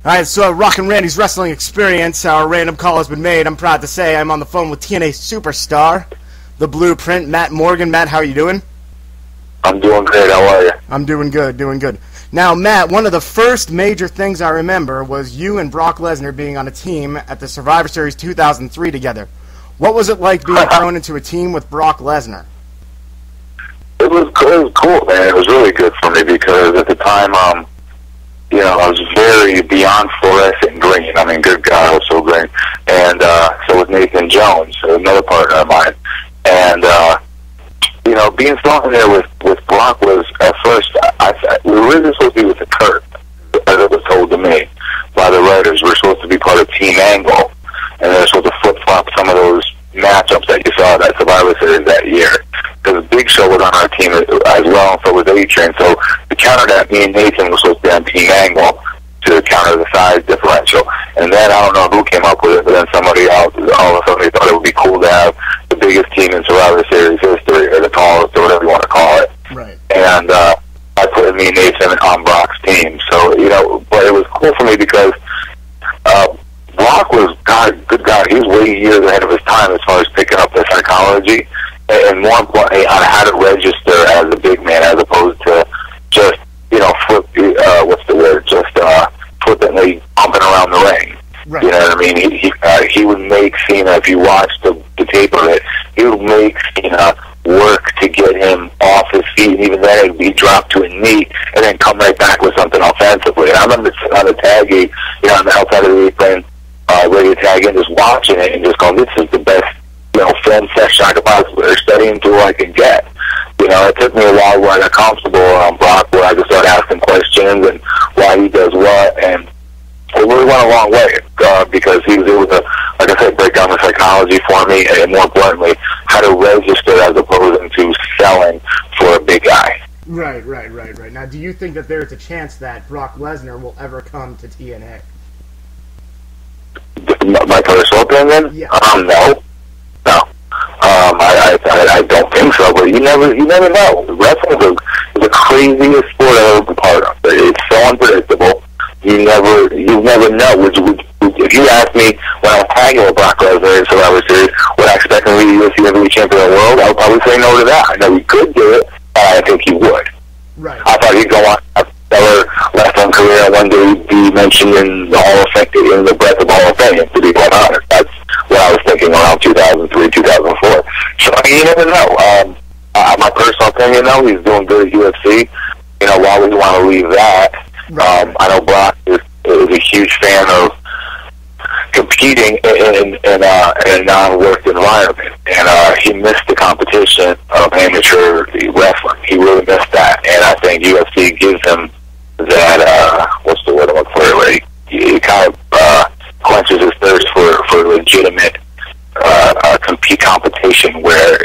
Alright, so Rockin' Randy's Wrestling Experience, our random call has been made. I'm proud to say I'm on the phone with TNA superstar, the Blueprint, Matt Morgan. Matt, how are you doing? I'm doing great. How are you? I'm doing good, doing good. Now, Matt, one of the first major things I remember was you and Brock Lesnar being on a team at the Survivor Series 2003 together. What was it like being thrown into a team with Brock Lesnar? It was cool, man. It was really good for me because at the time, I was very beyond fluorescent green. I mean, good God, I was so green. And so was Nathan Jones, another partner of mine. And, being thrown in there with Brock was, at first, we were really supposed to be with the Kurt, as it was told to me by the writers. We were supposed to be part of Team Angle, and they were supposed to flip-flop some of those matchups that you saw at that Survivor Series that year. Because Big Show was on our team as well, and so was A-Train. So to counter that, me and Nathan were supposed to be on Team Angle to counter the size differential. And then I don't know who came up with it, but then somebody else, all of a sudden they thought it would be cool to have the biggest team in Survivor Series history, or the tallest, or whatever you want to call it. Right. And I put me and Nathan on Brock's team. So, but it was cool for me because Brock was, good God, he was way years ahead of his time as far as picking up the psychology and more importantly on how to register as a big man as opposed to just, flippantly pumping around the ring. Right. You know what I mean? He would make Cena, if you watch the tape of it, he would make Cena work to get him off his feet, and even then he'd drop to a knee and then come right back with something offensively. And I remember sitting on the tag gate, on the outside of the apron, ready to tag in, just watching it and just going, this is the best, film session I could possibly study until I can get. It took me a while where I got comfortable on Brock, where I just started asking questions and why he does what, and it really went a long way because he was able to, like I said, break down the psychology for me, and more importantly, how to register as opposed to selling for a big guy. Right. Now, do you think that there's a chance that Brock Lesnar will ever come to TNA? My personal opinion? Yeah. No. I don't think so, but you never know. Wrestling is the craziest sport I've ever been part of. It's so unpredictable. You never know. If you ask me when I was tagging with Brock Lesnar in Survivor Series, would I expect him to be the UFC heavyweight champion of the world? I would probably say no to that. I know he could do it, but I think he would. Right. I thought he'd go on a stellar left-on career and one day be mentioned in the Hall of Fame, in the Breath of Hall of Fame, to be quite honest. That's what I was thinking around 2003, 2004. So, you never know. My personal opinion, though, he's doing good at UFC. Why would you want to leave that? Right. I know Brock is a huge fan of competing in a non-work environment, and he missed the competition of amateur wrestling. He really missed that, and I think UFC gives him that, what's the word I'm looking for, where he kind of quenches his thirst for legitimate competition where,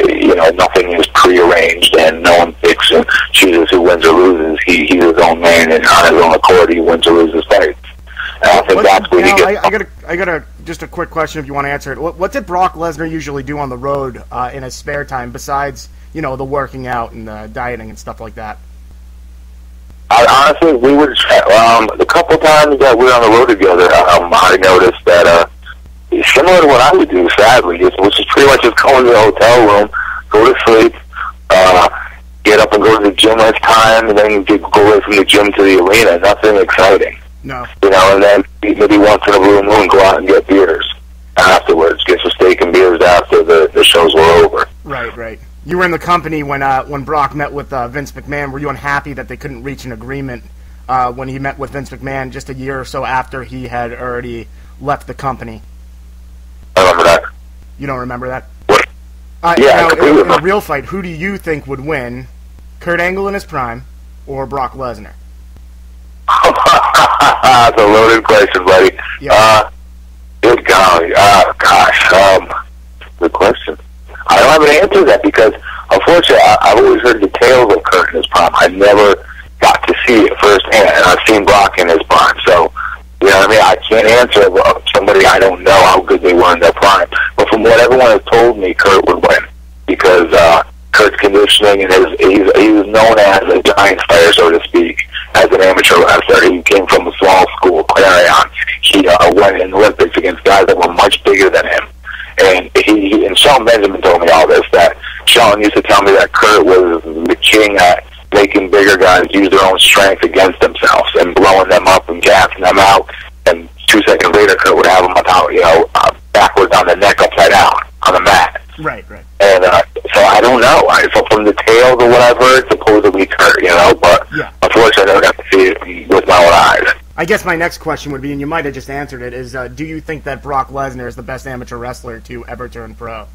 nothing is prearranged and no one picks and chooses who wins or loses. He's his own man, and on his own accord he wins or loses fights. And I think that's where he gets... I got just a quick question if you want to answer it. What did Brock Lesnar usually do on the road in his spare time besides, the working out and the dieting and stuff like that? Honestly, we would, the couple times that we were on the road together, I noticed that similar to what I would do, sadly, which is pretty much just go into the hotel room, go to sleep, get up and go to the gym when it's time, and then go away from the gym to the arena. Nothing exciting. No. And then maybe once in a blue moon, go out and get beers afterwards. Get some steak and beers after the shows were over. Right. You were in the company when Brock met with Vince McMahon. Were you unhappy that they couldn't reach an agreement when he met with Vince McMahon just a year or so after he had already left the company? I remember that. You don't remember that? What? Now, in a real fight, who do you think would win? Kurt Angle in his prime or Brock Lesnar? That's a loaded question, buddy. Yeah. Good golly. Gosh. Good question. I don't have an answer to that because, unfortunately, I've always heard the tales of Kurt in his prime. I never got to see it firsthand, and I've seen Brock in his prime. So, I can't answer somebody I don't know how good they were in their prime. But from what everyone has told me, Kurt would win because Kurt's conditioning and he was known as a giant fighter, so to speak. as an amateur wrestler. He came from a small school, Clarion. He went in the Olympics against guys that were much bigger than him. And and Sean Benjamin told me all this, that Sean used to tell me that Kurt was the king at making bigger guys use their own strength against themselves and blowing them up and gassing them out. And 2 seconds later, Kurt would have them backwards on the neck, upside down on the mat. Right. And so I don't know. So from the tales or whatever, it's supposedly Kurt, but unfortunately I never got to see it with my own eyes. I guess my next question would be, and you might have just answered it, is do you think that Brock Lesnar is the best amateur wrestler to ever turn pro?